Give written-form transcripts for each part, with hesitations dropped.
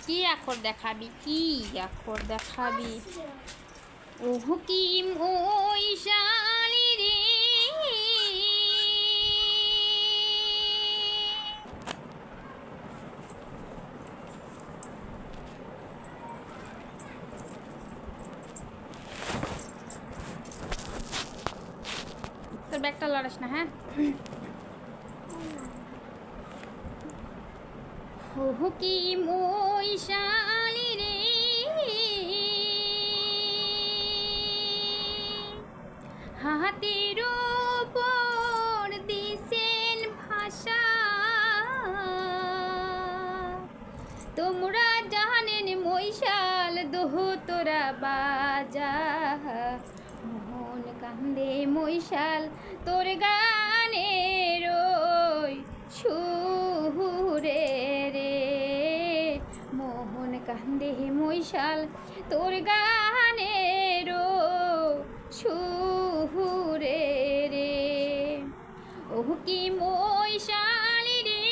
কি আখর দেখাবি? কি আখর দেখাবি? ও হুকিম ওই শালি রে, তোর ব্যাগটা লড়াস না, হ্যাঁ? ও হুকিম ওই শালি রে, হাতের উপর দিছেন ভাষা, তোমরা জানেন মৈশাল দোহ তোরা বাজা, মোহন কান্দে মৈশাল তোর গানের ওই সুরে রে, মোহন কান্দে মৈশাল তোর গানের সুরে রে, ও কি মৈশাল রে,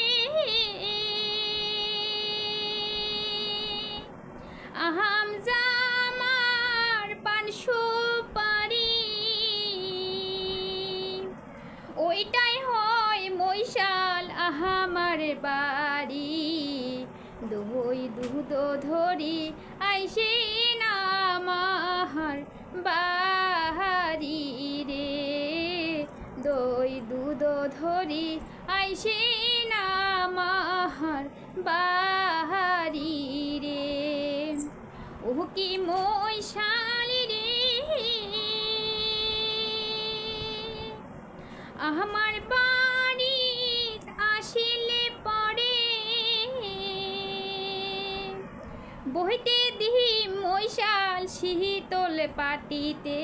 আহাম জামার পান সুপারি, ওইটাই হয় মৈশাল আহামার বাড়ি, দই দুধ ধরি আইসে না আমার বাড়ি রে, দই দুধ ধরি আইসে না আমার বাড়ি রে, ও কি মৈশাল রে, আমার বাড়ি আসিলে পরে বইতে দিহি মৈশাল শীতল পাটিতে,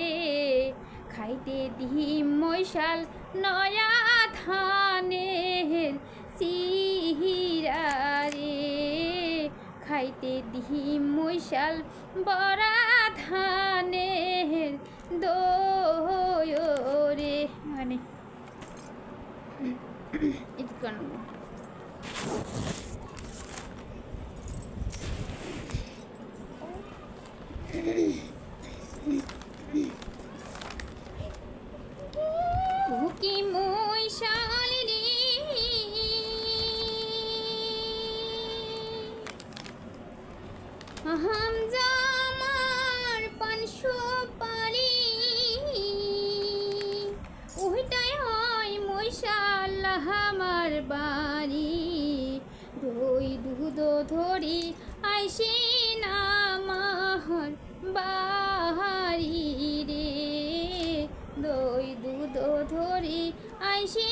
খাইতে দিহি মৈশাল নয়া ধানের সিহিরা রে, খাইতে দিহি মৈশাল বড়া ধানের দই রে, মানে এডিট করে নেব। কি মৈশাল রে, আহাম জামার পান সুপারি, ওইটাই হয় মৈশাল আমার বাড়ি, দই দুধ ধরি আইসে না আমার বাড়ি রে, দই দুধ ধরি আইসে